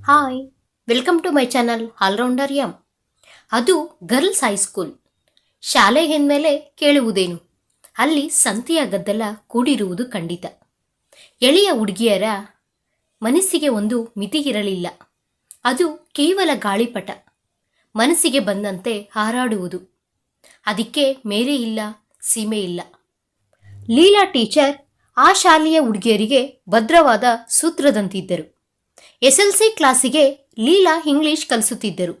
Hi, welcome to my channel allrounder M. ಅದು girls high school. ಶಾಲೆ ಎಂದಮೇಲೆ ಕೇಳುವುದೇನು, ಅಲ್ಲಿ ಸಂತೆಯ ಗದ್ದಲ ಕೂಡಿರುವುದು ಖಂಡಿತ. ಎಳೆಯ ಹುಡುಗಿಯರ ಮನಸ್ಸಿಗೆ ಒಂದು ಮಿತಿ ಇರಲಿಲ್ಲ. ಅದು ಕೇವಲ ಗಾಳಿಪಟ, ಮನಸ್ಸಿಗೆ ಬಂದಂತೆ ಹಾರಾಡುವುದು. ಅದಕ್ಕೆ ಮೇರೆ ಇಲ್ಲ, ಸೀಮೆ ಇಲ್ಲ. ಲೀಲಾ ಟೀಚರ್ ಆ ಶಾಲೆಯ ಹುಡುಗಿಯರಿಗೆ ಭದ್ರವಾದ ಸೂತ್ರದಂತಿದ್ದರು. SLC ಕ್ಲಾಸಿಗೆ ಲೀಲಾ ಇಂಗ್ಲಿಷ್ ಕಲಿಸುತ್ತಿದ್ದರು.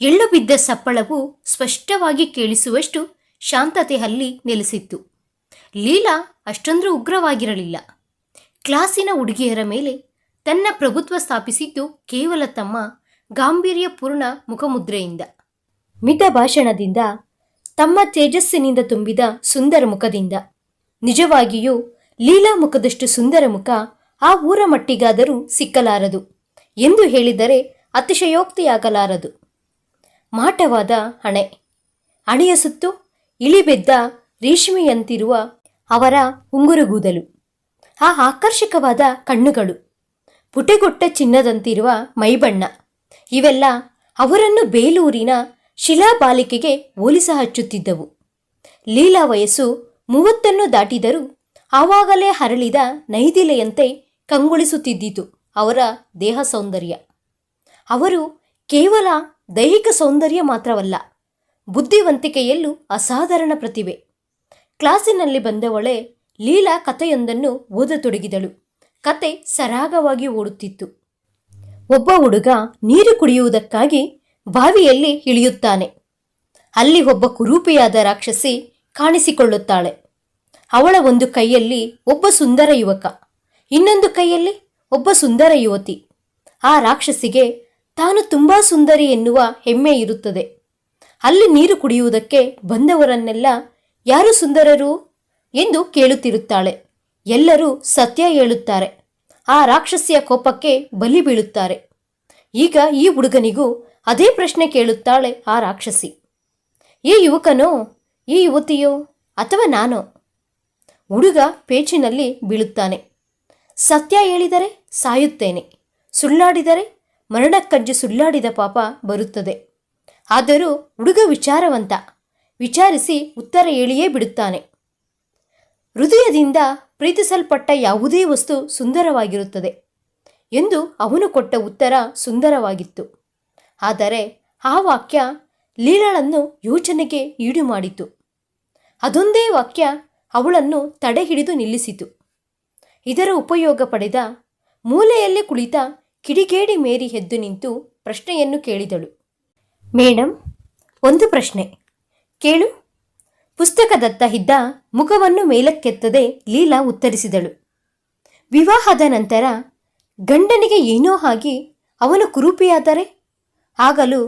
ಎಳ್ಳು ಬಿದ್ದ ಸಪ್ಪಳವು ಸ್ಪಷ್ಟವಾಗಿ ಕೇಳಿಸುವಷ್ಟು ಶಾಂತತೆ ಅಲ್ಲಿ ನೆಲೆಸಿತ್ತು. ಲೀಲಾ ಅಷ್ಟೊಂದು ಉಗ್ರವಾಗಿರಲಿಲ್ಲ. ಕ್ಲಾಸಿನ ಹುಡುಗಿಯರ ಮೇಲೆ ತನ್ನ ಪ್ರಭುತ್ವ ಸ್ಥಾಪಿಸಿದ್ದು ಕೇವಲ ತಮ್ಮ ಗಾಂಭೀರ್ಯಪೂರ್ಣ ಮುಖಮುದ್ರೆಯಿಂದ, ಮಿತ ಭಾಷಣದಿಂದ, ತಮ್ಮ ತೇಜಸ್ಸಿನಿಂದ ತುಂಬಿದ ಸುಂದರ ಮುಖದಿಂದ. ನಿಜವಾಗಿಯೂ ಲೀಲಾ ಮುಖದಷ್ಟು ಸುಂದರ ಮುಖ ಆ ಊರ ಮಟ್ಟಿಗಾದರೂ ಸಿಕ್ಕಲಾರದು ಎಂದು ಹೇಳಿದರೆ ಅತಿಶಯೋಕ್ತಿಯಾಗಲಾರದು. ಮಾಟವಾದ ಹಣೆ, ಹಣೆಯ ಸುತ್ತು ಇಳಿಬೆದ್ದ ರೇಷ್ಮೆಯಂತಿರುವ ಅವರ ಉಂಗುರುಗೂದಲು, ಆ ಆಕರ್ಷಕವಾದ ಕಣ್ಣುಗಳು, ಪುಟೆಗೊಟ್ಟ ಚಿನ್ನದಂತಿರುವ ಮೈಬಣ್ಣ, ಇವೆಲ್ಲ ಅವರನ್ನು ಬೇಲೂರಿನ ಶಿಲಾಬಾಲಿಕೆಗೆ ಹೋಲಿಸ ಹಚ್ಚುತ್ತಿದ್ದವು. ಲೀಲಾ ವಯಸ್ಸು 30 ದಾಟಿದರೂ ಆವಾಗಲೇ ಹರಳಿದ ನೈದಿಲೆಯಂತೆ ಕಂಗೊಳಿಸುತ್ತಿದ್ದಿತು ಅವರ ದೇಹ ಸೌಂದರ್ಯ. ಅವರು ಕೇವಲ ದೈಹಿಕ ಸೌಂದರ್ಯ ಮಾತ್ರವಲ್ಲ, ಬುದ್ಧಿವಂತಿಕೆಯಲ್ಲೂ ಅಸಾಧಾರಣ ಪ್ರತಿಭೆ. ಕ್ಲಾಸಿನಲ್ಲಿ ಬಂದವಳೆ ಲೀಲಾ ಕಥೆಯೊಂದನ್ನು ಓದತೊಡಗಿದಳು. ಕತೆ ಸರಾಗವಾಗಿ ಓಡುತ್ತಿತ್ತು. ಒಬ್ಬ ಹುಡುಗ ನೀರು ಕುಡಿಯುವುದಕ್ಕಾಗಿ ಬಾವಿಯಲ್ಲಿ ಇಳಿಯುತ್ತಾನೆ. ಅಲ್ಲಿ ಒಬ್ಬ ಕುರೂಪಿಯಾದ ರಾಕ್ಷಸಿ ಕಾಣಿಸಿಕೊಳ್ಳುತ್ತಾಳೆ. ಅವಳ ಒಂದು ಕೈಯಲ್ಲಿ ಒಬ್ಬ ಸುಂದರ ಯುವಕ, ಇನ್ನೊಂದು ಕೈಯಲ್ಲಿ ಒಬ್ಬ ಸುಂದರ ಯುವತಿ. ಆ ರಾಕ್ಷಸಿಗೆ ತಾನು ತುಂಬಾ ಸುಂದರಿ ಎನ್ನುವ ಹೆಮ್ಮೆ ಇರುತ್ತದೆ. ಅಲ್ಲಿ ನೀರು ಕುಡಿಯುವುದಕ್ಕೆ ಬಂದವರನ್ನೆಲ್ಲ ಯಾರು ಸುಂದರರು ಎಂದು ಕೇಳುತ್ತಿರುತ್ತಾಳೆ. ಎಲ್ಲರೂ ಸತ್ಯ ಹೇಳುತ್ತಾರೆ. ಆ ರಾಕ್ಷಸಿಯ ಕೋಪಕ್ಕೆ ಬಲಿ ಬೀಳುತ್ತಾರೆ. ಈಗ ಈ ಹುಡುಗನಿಗೂ ಅದೇ ಪ್ರಶ್ನೆ ಕೇಳುತ್ತಾಳೆ ಆ ರಾಕ್ಷಸಿ. ಈ ಯುವಕನೋ, ಈ ಯುವತಿಯೋ, ಅಥವಾ ನಾನೋ? ಹುಡುಗ ಪೇಚಿನಲ್ಲಿ ಬೀಳುತ್ತಾನೆ. ಸತ್ಯ ಹೇಳಿದರೆ ಸಾಯುತ್ತೇನೆ, ಸುಳ್ಳಾಡಿದರೆ ಮರಣಕ್ಕಂಜು ಸುಳ್ಳಾಡಿದ ಪಾಪ ಬರುತ್ತದೆ. ಆದರೂ ಹುಡುಗ ವಿಚಾರವಂತ, ವಿಚಾರಿಸಿ ಉತ್ತರ ಹೇಳಿಯೇ ಬಿಡುತ್ತಾನೆ. ಹೃದಯದಿಂದ ಪ್ರೀತಿಸಲ್ಪಟ್ಟ ಯಾವುದೇ ವಸ್ತು ಸುಂದರವಾಗಿರುತ್ತದೆ ಎಂದು ಅವನು ಕೊಟ್ಟ ಉತ್ತರ ಸುಂದರವಾಗಿತ್ತು. ಆದರೆ ಆ ವಾಕ್ಯ ಲೀಲಾಳನ್ನು ಯೋಚನೆಗೆ ಈಡು ಮಾಡಿತು. ಅದೊಂದೇ ವಾಕ್ಯ ಅವಳನ್ನು ತಡೆ ಹಿಡಿದು ನಿಲ್ಲಿಸಿತು. ಇದರ ಉಪಯೋಗ ಪಡೆದ ಮೂಲೆಯಲ್ಲಿ ಕುಳಿತ ಕಿಡಿಗೇಡಿ ಮೇರಿ ಎದ್ದು ನಿಂತು ಪ್ರಶ್ನೆಯನ್ನು ಕೇಳಿದಳು. ಮೇಡಮ್, ಒಂದು ಪ್ರಶ್ನೆ ಕೇಳು. ಪುಸ್ತಕದತ್ತ ಇದ್ದ ಮುಖವನ್ನು ಮೇಲಕ್ಕೆತ್ತದೆ ಲೀಲಾ ಉತ್ತರಿಸಿದಳು. ವಿವಾಹದ ನಂತರ ಗಂಡನಿಗೆ ಏನೋ ಆಗಿ ಅವನು ಕುರೂಪಿಯಾದರೆ, ಆಗಲೂ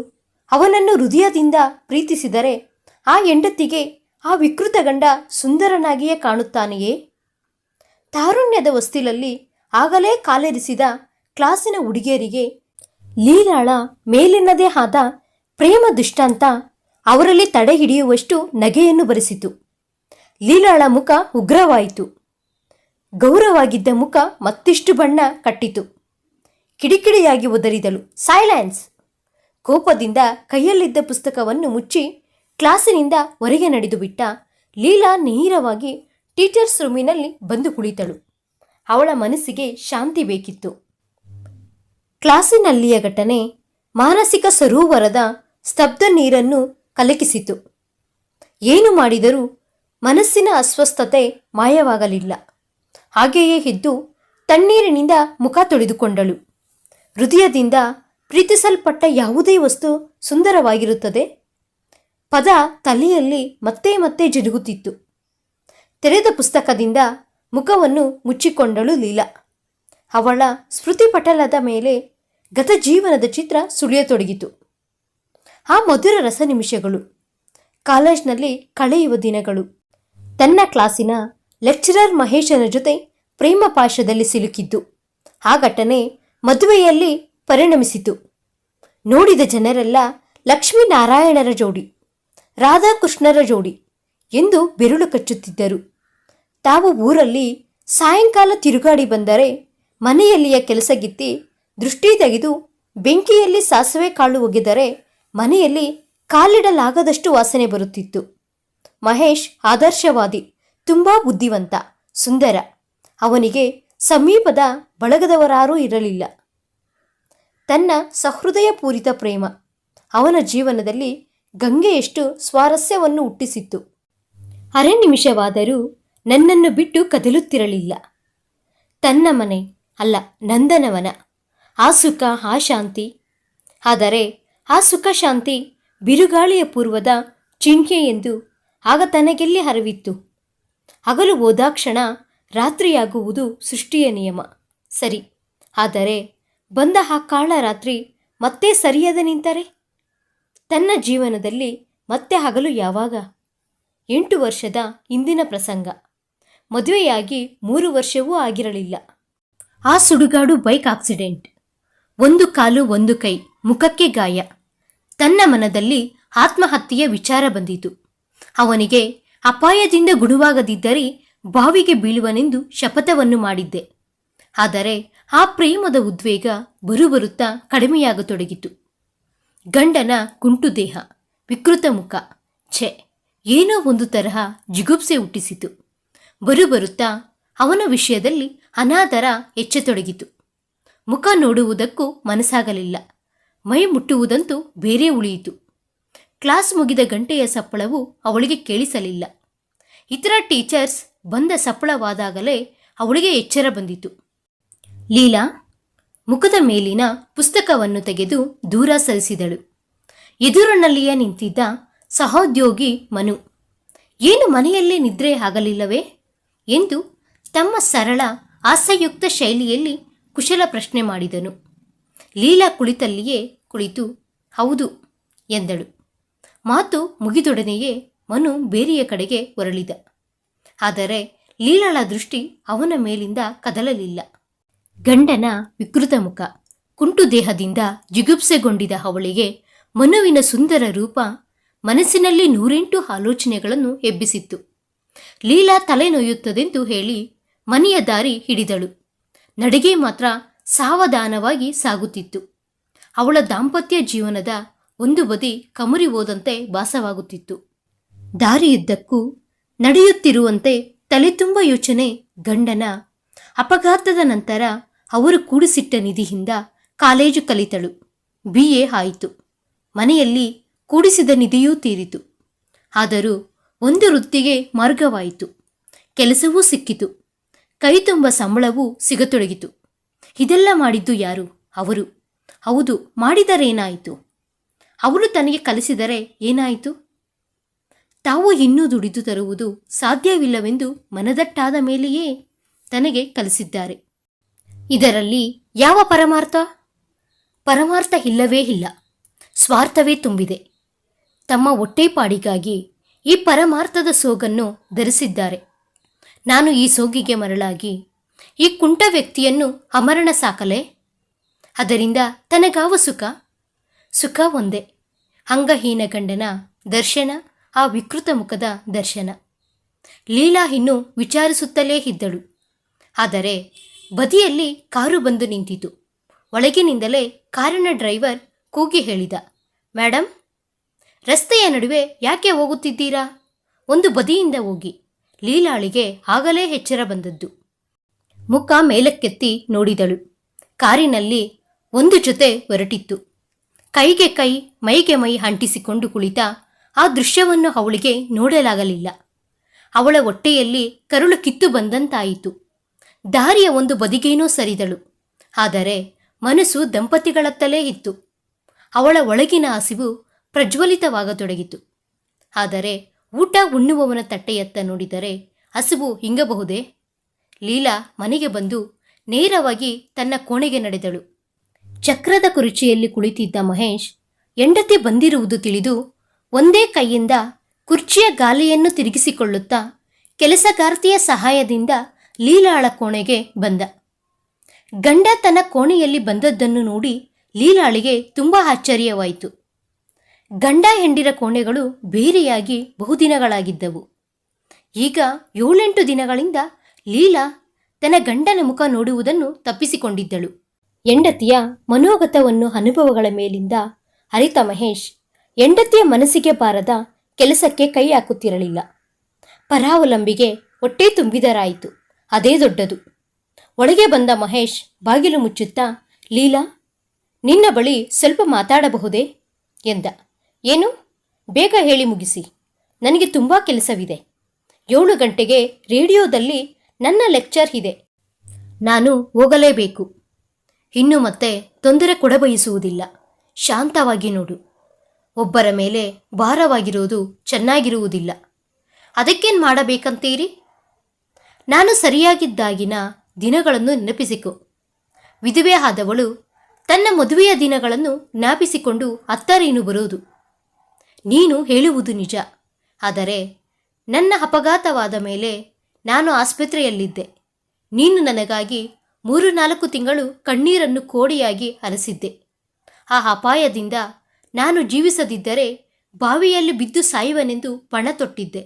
ಅವನನ್ನು ಹೃದಯದಿಂದ ಪ್ರೀತಿಸಿದರೆ ಆ ಹೆಂಡತಿಗೆ ಆ ವಿಕೃತ ಗಂಡ ಸುಂದರನಾಗಿಯೇ ಕಾಣುತ್ತಾನೆಯೇ? ತಾರುಣ್ಯದ ಹೊಸ್ತಿಲಲ್ಲಿ ಆಗಲೇ ಕಾಲೆರಿಸಿದ ಕ್ಲಾಸಿನ ಹುಡುಗಿಯರಿಗೆ ಲೀಲಾಳ ಮೇಲಿನದೇ ಆದ ಪ್ರೇಮ ದುಷ್ಟಾಂತ ಅವರಲ್ಲಿ ತಡೆ ಹಿಡಿಯುವಷ್ಟು ನಗೆಯನ್ನು ಬರೆಸಿತು. ಲೀಲಾಳ ಮುಖ ಉಗ್ರವಾಯಿತು. ಗೌರವಾಗಿದ್ದ ಮುಖ ಮತ್ತಿಷ್ಟು ಬಣ್ಣ ಕಟ್ಟಿತು. ಕಿಡಿಕಿಡಿಯಾಗಿ ಒದರಿದಳು. ಸೈಲೆನ್ಸ್! ಕೋಪದಿಂದ ಕೈಯಲ್ಲಿದ್ದ ಪುಸ್ತಕವನ್ನು ಮುಚ್ಚಿ ಕ್ಲಾಸಿನಿಂದ ಹೊರಗೆ ನಡೆದು ಬಿಟ್ಟ ಲೀಲಾ ನೇರವಾಗಿ ಟೀಚರ್ಸ್ ರೂಮಿನಲ್ಲಿ ಬಂದು ಕುಳಿತಳು. ಅವಳ ಮನಸ್ಸಿಗೆ ಶಾಂತಿ ಬೇಕಿತ್ತು. ಕ್ಲಾಸಿನಲ್ಲಿಯ ಘಟನೆ ಮಾನಸಿಕ ಸರೋವರದ ಸ್ತಬ್ಧ ನೀರನ್ನು ಕಲಕಿಸಿತು. ಏನು ಮಾಡಿದರೂ ಮನಸ್ಸಿನ ಅಸ್ವಸ್ಥತೆ ಮಾಯವಾಗಲಿಲ್ಲ. ಹಾಗೆಯೇ ಎದ್ದು ತಣ್ಣೀರಿನಿಂದ ಮುಖ ತೊಳೆದುಕೊಂಡಳು. ಹೃದಯದಿಂದ ಪ್ರೀತಿಸಲ್ಪಟ್ಟ ಯಾವುದೇ ವಸ್ತು ಸುಂದರವಾಗಿರುತ್ತದೆ. ಪದ ತಲೆಯಲ್ಲಿ ಮತ್ತೆ ಮತ್ತೆ ಜರುಗುತ್ತಿತ್ತು. ತೆರೆದ ಪುಸ್ತಕದಿಂದ ಮುಖವನ್ನು ಮುಚ್ಚಿಕೊಂಡಳು ಲೀಲಾ. ಅವಳ ಸ್ಮೃತಿಪಟಲದ ಮೇಲೆ ಗತ ಜೀವನದ ಚಿತ್ರ ಸುಳಿಯತೊಡಗಿತು. ಆ ಮಧುರ ರಸ ನಿಮಿಷಗಳು, ಕಾಲೇಜ್ನಲ್ಲಿ ಕಳೆಯುವ ದಿನಗಳು, ತನ್ನ ಕ್ಲಾಸಿನ ಲೆಕ್ಚರರ್ ಮಹೇಶನ ಜೊತೆ ಪ್ರೇಮ ಪಾಶದಲ್ಲಿ ಸಿಲುಕಿದ್ದು. ಆ ಘಟನೆ ಮದುವೆಯಲ್ಲಿ ಪರಿಣಮಿಸಿತು. ನೋಡಿದ ಜನರೆಲ್ಲ ಲಕ್ಷ್ಮೀನಾರಾಯಣರ ಜೋಡಿ, ರಾಧಾಕೃಷ್ಣರ ಜೋಡಿ ಎಂದು ಬೆರಳು ಕಚ್ಚುತ್ತಿದ್ದರು. ತಾವು ಊರಲ್ಲಿ ಸಾಯಂಕಾಲ ತಿರುಗಾಡಿ ಬಂದರೆ ಮನೆಯಲ್ಲಿಯ ಕೆಲಸಗಿತ್ತಿ ದೃಷ್ಟಿ ತೆಗೆದು ಬೆಂಕಿಯಲ್ಲಿ ಸಾಸಿವೆ ಕಾಳು ಒಗೆದರೆ ಮನೆಯಲ್ಲಿ ಕಾಲಿಡಲಾಗದಷ್ಟು ವಾಸನೆ ಬರುತ್ತಿತ್ತು. ಮಹೇಶ್ ಆದರ್ಶವಾದಿ, ತುಂಬ ಬುದ್ಧಿವಂತ, ಸುಂದರ. ಅವನಿಗೆ ಸಮೀಪದ ಬಳಗದವರಾರೂ ಇರಲಿಲ್ಲ. ತನ್ನ ಸಹೃದಯಪೂರಿತ ಪ್ರೇಮ ಅವನ ಜೀವನದಲ್ಲಿ ಗಂಗೆಯಷ್ಟು ಸ್ವಾರಸ್ಯವನ್ನು ಹುಟ್ಟಿಸಿತ್ತು. ಅರೆ ನಿಮಿಷವಾದರೂ ನನ್ನನ್ನು ಬಿಟ್ಟು ಕದಲುತ್ತಿರಲಿಲ್ಲ. ತನ್ನ ಮನೆ ಅಲ್ಲ, ನಂದನವನ. ಆ ಸುಖ, ಆ ಶಾಂತಿ. ಆದರೆ ಆ ಸುಖ ಶಾಂತಿ ಬಿರುಗಾಳಿಯ ಪೂರ್ವದ ಚಿಹ್ನೆ ಎಂದು ಆಗ ತನಗೆಲ್ಲಿ ಅರಿವಿತ್ತು. ಹಗಲು ಹೋದಾಕ್ಷಣ ರಾತ್ರಿಯಾಗುವುದು ಸೃಷ್ಟಿಯ ನಿಯಮ, ಸರಿ. ಆದರೆ ಬಂದ ಆ ಕಾಳ ರಾತ್ರಿ ಮತ್ತೆ ಸರಿಯದೆ ನಿಂತರೆ ತನ್ನ ಜೀವನದಲ್ಲಿ ಮತ್ತೆ ಹಗಲು ಯಾವಾಗ? 8 ವರ್ಷದ ಹಿಂದಿನ ಪ್ರಸಂಗ. ಮದುವೆಯಾಗಿ 3 ವರ್ಷವೂ ಆಗಿರಲಿಲ್ಲ. ಆ ಸುಡುಗಾಡು ಬೈಕ್ ಆಕ್ಸಿಡೆಂಟ್. ಒಂದು ಕಾಲು ಒಂದು ಕೈ, ಮುಖಕ್ಕೆ ಗಾಯ. ತನ್ನ ಮನದಲ್ಲಿ ಆತ್ಮಹತ್ಯೆಯ ವಿಚಾರ ಬಂದಿತು. ಅವನಿಗೆ ಅಪಾಯದಿಂದ ಗುಣವಾಗದಿದ್ದರೆ ಬಾವಿಗೆ ಬೀಳುವನೆಂದು ಶಪಥವನ್ನು ಮಾಡಿದ್ದೆ. ಆದರೆ ಆ ಪ್ರೇಮದ ಉದ್ವೇಗ ಬರುಬರುತ್ತಾ ಕಡಿಮೆಯಾಗತೊಡಗಿತು. ಗಂಡನ ಕುಂಟು ದೇಹ, ವಿಕೃತ ಮುಖ, ಛೆ, ಏನೋ ಒಂದು ತರಹ ಜಿಗುಪ್ಸೆ ಹುಟ್ಟಿಸಿತು. ಬರುಬರುತ್ತಾ ಅವನ ವಿಷಯದಲ್ಲಿ ಅನಾದರ ಹೆಚ್ಚತೊಡಗಿತು. ಮುಖ ನೋಡುವುದಕ್ಕೂ ಮನಸ್ಸಾಗಲಿಲ್ಲ. ಮೈ ಮುಟ್ಟುವುದಂತೂ ಬೇರೆ ಉಳಿಯಿತು. ಕ್ಲಾಸ್ ಮುಗಿದ ಗಂಟೆಯ ಸಪ್ಪಳವು ಅವಳಿಗೆ ಕೇಳಿಸಲಿಲ್ಲ. ಇತರ ಟೀಚರ್ಸ್ ಬಂದ ಸಪ್ಪಳವಾದಾಗಲೇ ಅವಳಿಗೆ ಎಚ್ಚರ ಬಂದಿತು. ಲೀಲಾ ಮುಖದ ಮೇಲಿನ ಪುಸ್ತಕವನ್ನು ತೆಗೆದು ದೂರ ಸರಿಸಿದಳು. ಎದುರಿನಲ್ಲಿಯೇ ನಿಂತಿದ್ದ ಸಹೋದ್ಯೋಗಿ ಮನು, ಏನು ಮನೆಯಲ್ಲೇ ನಿದ್ರೆ ಆಗಲಿಲ್ಲವೇ ಎಂದು ತಮ್ಮ ಸರಳ ಹಾಸ್ಯಯುಕ್ತ ಶೈಲಿಯಲ್ಲಿ ಕುಶಲ ಪ್ರಶ್ನೆ ಮಾಡಿದನು. ಲೀಲಾ ಕುಳಿತಲ್ಲಿಯೇ ಕುಳಿತು ಹೌದು ಎಂದಳು. ಮಾತು ಮುಗಿದೊಡನೆಯೇ ಮನು ಬೇರೆಯ ಕಡೆಗೆ ಹೊರಳಿದ. ಆದರೆ ಲೀಲಾಳ ದೃಷ್ಟಿ ಅವನ ಮೇಲಿಂದ ಕದಲಲಿಲ್ಲ. ಗಂಡನ ವಿಕೃತ ಮುಖ, ಕುಂಟು ದೇಹದಿಂದ ಜಿಗುಪ್ಸೆಗೊಂಡಿದ್ದ ಅವಳಿಗೆ ಮನುವಿನ ಸುಂದರ ರೂಪ ಮನಸ್ಸಿನಲ್ಲಿ 108 ಆಲೋಚನೆಗಳನ್ನು ಎಬ್ಬಿಸಿತ್ತು. ಲೀಲಾ ತಲೆ ನೋಯುತ್ತದೆಂದು ಹೇಳಿ ಮನೆಯ ದಾರಿ ಹಿಡಿದಳು. ನಡಿಗೆ ಮಾತ್ರ ಸಾವಧಾನವಾಗಿ ಸಾಗುತ್ತಿತ್ತು. ಅವಳ ದಾಂಪತ್ಯ ಜೀವನದ ಒಂದು ಬದಿ ಕಮರಿ ಹೋದಂತೆ ಭಾಸವಾಗುತ್ತಿತ್ತು. ದಾರಿಯುದ್ದಕ್ಕೂ ನಡೆಯುತ್ತಿರುವಂತೆ ತಲೆ ತುಂಬ ಯೋಚನೆ. ಗಂಡನ ಅಪಘಾತದ ನಂತರ ಅವರು ಕೂಡಿಸಿಟ್ಟ ನಿಧಿಯಿಂದ ಕಾಲೇಜು ಕಲಿತಳು. BA ಆಯಿತು. ಮನೆಯಲ್ಲಿ ಕೂಡಿಸಿದ ನಿಧಿಯೂ ತೀರಿತು. ಆದರೂ ಒಂದು ವೃತ್ತಿಗೆ ಮಾರ್ಗವಾಯಿತು. ಕೆಲಸವೂ ಸಿಕ್ಕಿತು. ಕೈ ತುಂಬ ಸಂಬಳವೂ ಸಿಗತೊಡಗಿತು. ಇದೆಲ್ಲ ಮಾಡಿದ್ದು ಯಾರು? ಅವರು. ಹೌದು, ಮಾಡಿದರೇನಾಯಿತು? ಅವರು ತನಗೆ ಕಲಿಸಿದರೆ ಏನಾಯಿತು? ತಾವು ಇನ್ನೂ ದುಡಿದು ತರುವುದು ಸಾಧ್ಯವಿಲ್ಲವೆಂದು ಮನದಟ್ಟಾದ ಮೇಲೆಯೇ ತನಗೆ ಕಲಿಸಿದ್ದಾರೆ. ಇದರಲ್ಲಿ ಯಾವ ಪರಮಾರ್ಥ? ಪರಮಾರ್ಥ ಇಲ್ಲವೇ ಇಲ್ಲ. ಸ್ವಾರ್ಥವೇ ತುಂಬಿದೆ. ತಮ್ಮ ಹೊಟ್ಟೆಪಾಡಿಗಾಗಿ ಈ ಪರಮಾರ್ಥದ ಸೋಗನ್ನು ಧರಿಸಿದ್ದಾರೆ. ನಾನು ಈ ಸೋಗಿಗೆ ಮರಳಾಗಿ ಈ ಕುಂಟ ವ್ಯಕ್ತಿಯನ್ನು ಅಮರಣ ಸಾಕಲೆ? ಅದರಿಂದ ತನಗಾವ ಸುಖ? ಸುಖ ಒಂದೇ, ಅಂಗಹೀನ ಗಂಡನ ದರ್ಶನ, ಆ ವಿಕೃತ ಮುಖದ ದರ್ಶನ. ಲೀಲಾ ಇನ್ನೂ ವಿಚಾರಿಸುತ್ತಲೇ ಇದ್ದಳು. ಆದರೆ ಬದಿಯಲ್ಲಿ ಕಾರು ಬಂದು ನಿಂತಿತು. ಒಳಗಿನಿಂದಲೇ ಕಾರಿನ ಡ್ರೈವರ್ ಕೂಗಿ ಹೇಳಿದ, ಮೇಡಮ್, ರಸ್ತೆಯ ನಡುವೆ ಯಾಕೆ ಹೋಗುತ್ತಿದ್ದೀರಾ? ಒಂದು ಬದಿಯಿಂದ ಹೋಗಿ. ಲೀಲಾಳಿಗೆ ಆಗಲೇ ಎಚ್ಚರ ಬಂದದ್ದು. ಮುಖ ಮೇಲಕ್ಕೆತ್ತಿ ನೋಡಿದಳು. ಕಾರಿನಲ್ಲಿ ಒಂದು ಜೊತೆ ಹೊರಟಿತ್ತು. ಕೈಗೆ ಕೈ, ಮೈಗೆ ಮೈ ಅಂಟಿಸಿಕೊಂಡು ಕುಳಿತ ಆ ದೃಶ್ಯವನ್ನು ಅವಳಿಗೆ ನೋಡಲಾಗಲಿಲ್ಲ. ಅವಳ ಹೊಟ್ಟೆಯಲ್ಲಿ ಕರುಳು ಕಿತ್ತು ಬಂದಂತಾಯಿತು. ದಾರಿಯ ಒಂದು ಬದಿಗೇನೋ ಸರಿದಳು. ಆದರೆ ಮನಸ್ಸು ದಂಪತಿಗಳತ್ತಲೇ ಇತ್ತು. ಅವಳ ಒಳಗಿನ ಹಸಿವು ಪ್ರಜ್ವಲಿತವಾಗತೊಡಗಿತು. ಆದರೆ ಊಟ ಉಣ್ಣುವವನ ತಟ್ಟೆಯತ್ತ ನೋಡಿದರೆ ಹಸಿವು ಹಿಂಗಬಹುದೇ? ಲೀಲಾ ಮನೆಗೆ ಬಂದು ನೇರವಾಗಿ ತನ್ನ ಕೋಣೆಗೆ ನಡೆದಳು. ಚಕ್ರದ ಕುರ್ಚಿಯಲ್ಲಿ ಕುಳಿತಿದ್ದ ಮಹೇಶ್ ಹೆಂಡತಿ ಬಂದಿರುವುದು ತಿಳಿದು ಒಂದೇ ಕೈಯಿಂದ ಕುರ್ಚಿಯ ಗಾಲಿಯನ್ನು ತಿರುಗಿಸಿಕೊಳ್ಳುತ್ತಾ ಕೆಲಸಗಾರ್ತಿಯ ಸಹಾಯದಿಂದ ಲೀಲಾಳ ಕೋಣೆಗೆ ಬಂದ. ಗಂಡ ತನ್ನ ಕೋಣೆಯಲ್ಲಿ ಬಂದದ್ದನ್ನು ನೋಡಿ ಲೀಲಾಳಿಗೆ ತುಂಬ ಆಶ್ಚರ್ಯವಾಯಿತು. ಗಂಡ ಹೆಂಡಿರ ಕೋಣೆಗಳು ಬೇರೆಯಾಗಿ ಬಹುದಿನಗಳಾಗಿದ್ದವು. ಈಗ 7-8 ದಿನಗಳಿಂದ ಲೀಲಾ ತನ್ನ ಗಂಡನ ಮುಖ ನೋಡುವುದನ್ನು ತಪ್ಪಿಸಿಕೊಂಡಿದ್ದಳು. ಹೆಂಡತಿಯ ಮನೋಗತವನ್ನು ಅನುಭವಗಳ ಮೇಲಿಂದ ಅರಿತ ಮಹೇಶ್ ಹೆಂಡತಿಯ ಮನಸ್ಸಿಗೆ ಬಾರದ ಕೆಲಸಕ್ಕೆ ಕೈ ಹಾಕುತ್ತಿರಲಿಲ್ಲ. ಪರಾವಲಂಬಿಗೆ ಹೊಟ್ಟೆ ತುಂಬಿದರಾಯಿತು, ಅದೇ ದೊಡ್ಡದು. ಒಳಗೆ ಬಂದ ಮಹೇಶ್ ಬಾಗಿಲು ಮುಚ್ಚುತ್ತಾ, ಲೀಲಾ, ನಿನ್ನ ಬಳಿ ಸ್ವಲ್ಪ ಮಾತಾಡಬಹುದೇ ಎಂದ. ಏನು? ಬೇಗ ಹೇಳಿ ಮುಗಿಸಿ, ನನಗೆ ತುಂಬ ಕೆಲಸವಿದೆ. 7 ಗಂಟೆಗೆ ರೇಡಿಯೋದಲ್ಲಿ ನನ್ನ ಲೆಕ್ಚರ್ ಇದೆ, ನಾನು ಹೋಗಲೇಬೇಕು. ಇನ್ನು ಮತ್ತೆ ತೊಂದರೆ ಕೊಡಬಯಸುವುದಿಲ್ಲ. ಶಾಂತವಾಗಿ ನೋಡು. ಒಬ್ಬರ ಮೇಲೆ ಭಾರವಾಗಿರುವುದು ಚೆನ್ನಾಗಿರುವುದಿಲ್ಲ. ಅದಕ್ಕೇನು ಮಾಡಬೇಕಂತೀರಿ? ನಾನು ಸರಿಯಾಗಿದ್ದಾಗಿನ ದಿನಗಳನ್ನು ನೆನಪಿಸಿಕೊ. ವಿಧವೆ ಆದವಳು ತನ್ನ ಮದುವೆಯ ದಿನಗಳನ್ನು ಜ್ಞಾಪಿಸಿಕೊಂಡು ಹತ್ತರೇನು ಬರುವುದು. ನೀನು ಹೇಳುವುದು ನಿಜ. ಆದರೆ ನನ್ನ ಅಪಘಾತವಾದ ಮೇಲೆ ನಾನು ಆಸ್ಪತ್ರೆಯಲ್ಲಿದ್ದೆ. ನೀನು ನನಗಾಗಿ 3-4 ತಿಂಗಳು ಕಣ್ಣೀರನ್ನು ಕೋಡಿಯಾಗಿ ಹರಿಸಿದ್ದೆ. ಆ ಅಪಾಯದಿಂದ ನಾನು ಜೀವಿಸದಿದ್ದರೆ ಬಾವಿಯಲ್ಲಿ ಬಿದ್ದು ಸಾಯುವನೆಂದು ಪಣ ತೊಟ್ಟಿದ್ದೆ.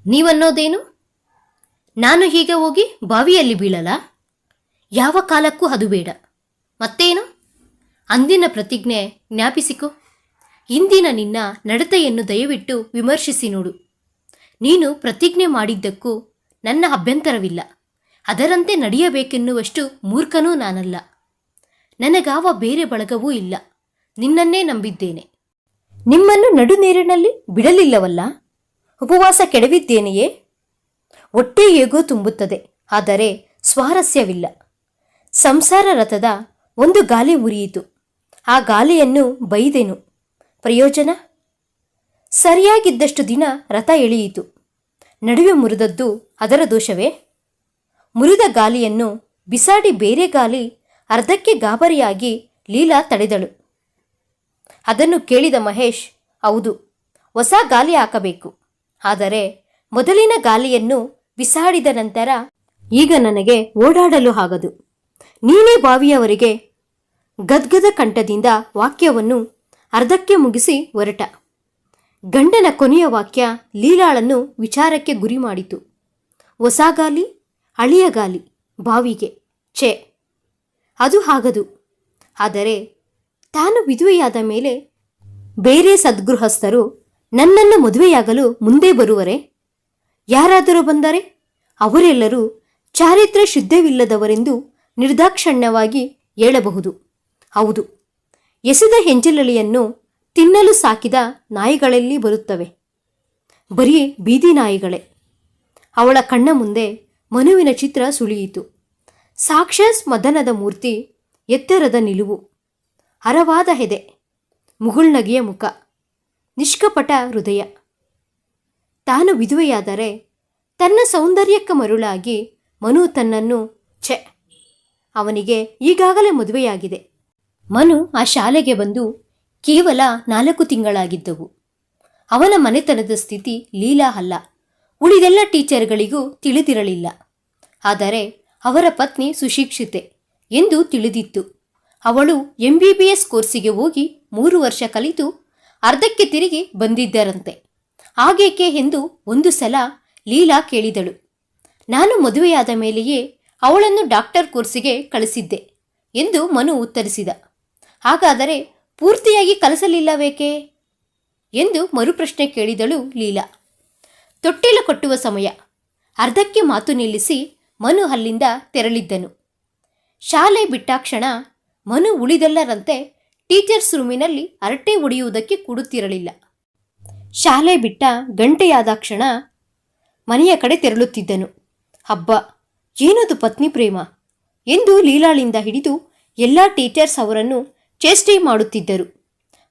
ನೀವನ್ನೋದೇನು? ನಾನು ಹೀಗ ಹೋಗಿ ಬಾವಿಯಲ್ಲಿ ಬೀಳಲ್ಲ? ಯಾವ ಕಾಲಕ್ಕೂ ಅದು ಬೇಡ. ಮತ್ತೇನು? ಅಂದಿನ ಪ್ರತಿಜ್ಞೆ ಜ್ಞಾಪಿಸಿಕೊ. ಇಂದಿನ ನಿನ್ನ ನಡತೆಯನ್ನು ದಯವಿಟ್ಟು ವಿಮರ್ಶಿಸಿ ನೋಡು. ನೀನು ಪ್ರತಿಜ್ಞೆ ಮಾಡಿದ್ದಕ್ಕೂ ನನ್ನ ಅಭ್ಯಂತರವಿಲ್ಲ. ಅದರಂತೆ ನಡೆಯಬೇಕೆನ್ನುವಷ್ಟು ಮೂರ್ಖನೂ ನಾನಲ್ಲ. ನನಗಾವ ಬೇರೆ ಬಳಗವೂ ಇಲ್ಲ. ನಿನ್ನನ್ನೇ ನಂಬಿದ್ದೇನೆ. ನಿಮ್ಮನ್ನು ನಡು ನೀರಿನಲ್ಲಿ ಬಿಡಲಿಲ್ಲವಲ್ಲ? ಉಪವಾಸ ಕೆಡವಿದ್ದೇನೆಯೇ? ಹೊಟ್ಟೆ ಹೇಗೋ ತುಂಬುತ್ತದೆ, ಆದರೆ ಸ್ವಾರಸ್ಯವಿಲ್ಲ. ಸಂಸಾರ ರಥದ ಒಂದು ಗಾಲಿ ಮುರಿಯಿತು. ಆ ಗಾಲಿಯನ್ನು ಬೈದೆನು. ಪ್ರಯೋಜನ? ಸರಿಯಾಗಿದ್ದಷ್ಟು ದಿನ ರಥ ಎಳೆಯಿತು. ನಡುವೆ ಮುರಿದದ್ದು ಅದರ ದೋಷವೇ? ಮುರಿದ ಗಾಲಿಯನ್ನು ಬಿಸಾಡಿ ಬೇರೆ ಗಾಲಿ ಅರ್ಧಕ್ಕೆ ಗಾಬರಿಯಾಗಿ ಲೀಲಾ ತಡೆದಳು. ಅದನ್ನು ಕೇಳಿದ ಮಹೇಶ್, ಹೌದು, ಹೊಸ ಗಾಲಿ ಹಾಕಬೇಕು. ಆದರೆ ಮೊದಲಿನ ಗಾಲಿಯನ್ನು ಬಿಸಾಡಿದ ನಂತರ ಈಗ ನನಗೆ ಓಡಾಡಲು ಆಗದು. ನೀನೇ ಬಾವಿಯವರೆಗೆ ಗದ್ಗದ ಕಂಠದಿಂದ ವಾಕ್ಯವನ್ನು ಅರ್ಧಕ್ಕೆ ಮುಗಿಸಿ ಹೊರಟ. ಗಂಡನ ಕೊನೆಯ ವಾಕ್ಯ ಲೀಲಾಳನ್ನು ವಿಚಾರಕ್ಕೆ ಗುರಿ ಮಾಡಿತು. ಹೊಸ ಗಾಲಿ, ಹಳೆಯ ಗಾಲಿ, ಬಾವಿಗೆ. ಛೇ, ಅದು ಆಗದು. ಆದರೆ ತಾನು ವಿಧವೆಯಾದ ಮೇಲೆ ಬೇರೆ ಸದ್ಗೃಹಸ್ಥರು ನನ್ನನ್ನು ಮದುವೆಯಾಗಲು ಮುಂದೆ ಬರುವರೆ? ಯಾರಾದರೂ ಬಂದರೆ ಅವರೆಲ್ಲರೂ ಚಾರಿತ್ರ್ಯ ಶುದ್ಧವಿಲ್ಲದವರೆಂದು ನಿರ್ದಾಕ್ಷಣ್ಯವಾಗಿ ಹೇಳಬಹುದು. ಹೌದು, ಎಸೆದ ಹೆಂಜಲಳಿಯನ್ನು ತಿನ್ನಲು ಸಾಕಿದ ನಾಯಿಗಳಲ್ಲಿ ಬರುತ್ತವೆ. ಬರೀ ಬೀದಿ ನಾಯಿಗಳೇ. ಅವಳ ಕಣ್ಣ ಮುಂದೆ ಮನುವಿನ ಚಿತ್ರ ಸುಳಿಯಿತು. ಸಾಕ್ಷಾತ್ ಮದನದ ಮೂರ್ತಿ, ಎತ್ತರದ ನಿಲುವು, ಹರವಾದ ಎದೆ, ಮುಗುಳ್ನಗೆಯ ಮುಖ, ನಿಷ್ಕಪಟ ಹೃದಯ. ತಾನು ವಿಧವೆಯಾದರೆ ತನ್ನ ಸೌಂದರ್ಯಕ್ಕೆ ಮರುಳಾಗಿ ಮನು ತನ್ನನ್ನು ಛೆ, ಅವನಿಗೆ ಈಗಾಗಲೇ ಮದುವೆಯಾಗಿದೆ. ಮನು ಆ ಶಾಲೆಗೆ ಬಂದು ಕೇವಲ 4 ತಿಂಗಳಾಗಿದ್ದವು. ಅವನ ಮನೆತನದ ಸ್ಥಿತಿ ಲೀಲಾ ಅಲ್ಲ, ಉಳಿದೆಲ್ಲ ಟೀಚರ್ಗಳಿಗೂ ತಿಳಿದಿರಲಿಲ್ಲ. ಆದರೆ ಅವರ ಪತ್ನಿ ಸುಶಿಕ್ಷಿತೆ ಎಂದು ತಿಳಿದಿತ್ತು. ಅವಳು MBBS ಕೋರ್ಸಿಗೆ ಹೋಗಿ 3 ವರ್ಷ ಕಲಿತು ಅರ್ಧಕ್ಕೆ ತಿರುಗಿ ಬಂದಿದ್ದರಂತೆ. ಆಗೇಕೆ ಎಂದು ಒಂದು ಸಲ ಲೀಲಾ ಕೇಳಿದಳು. ನಾನು ಮದುವೆಯಾದ ಮೇಲೆಯೇ ಅವಳನ್ನು ಡಾಕ್ಟರ್ ಕೋರ್ಸಿಗೆ ಕಳಿಸಿದ್ದೆ ಎಂದು ಮನು ಉತ್ತರಿಸಿದ. ಹಾಗಾದರೆ ಪೂರ್ತಿಯಾಗಿ ಕಲಿಸಲಿಲ್ಲವೇಕೆ ಎಂದು ಮರುಪ್ರಶ್ನೆ ಕೇಳಿದಳು ಲೀಲಾ. ತೊಟ್ಟಿಲ ಕೊಟ್ಟುವ ಸಮಯ. ಅರ್ಧಕ್ಕೆ ಮಾತು ನಿಲ್ಲಿಸಿ ಮನು ಅಲ್ಲಿಂದ ತೆರಳಿದ್ದನು. ಶಾಲೆ ಬಿಟ್ಟಾಕ್ಷಣ ಮನು ಉಳಿದೆಲ್ಲರಂತೆ ಟೀಚರ್ಸ್ ರೂಮಿನಲ್ಲಿ ಹರಟೆ ಹೊಡೆಯುವುದಕ್ಕೆ ಕೂಡುತ್ತಿರಲಿಲ್ಲ. ಶಾಲೆ ಬಿಟ್ಟ ಗಂಟೆಯಾದಾಕ್ಷಣ ಮನೆಯ ಕಡೆ ತೆರಳುತ್ತಿದ್ದನು. ಹಬ್ಬ, ಏನದು ಪತ್ನಿ ಪ್ರೇಮ ಎಂದು ಲೀಲಾಳಿಂದ ಹಿಡಿದು ಎಲ್ಲ ಟೀಚರ್ಸ್ ಅವರನ್ನು ಚೇಷ್ಟೆ ಮಾಡುತ್ತಿದ್ದರು.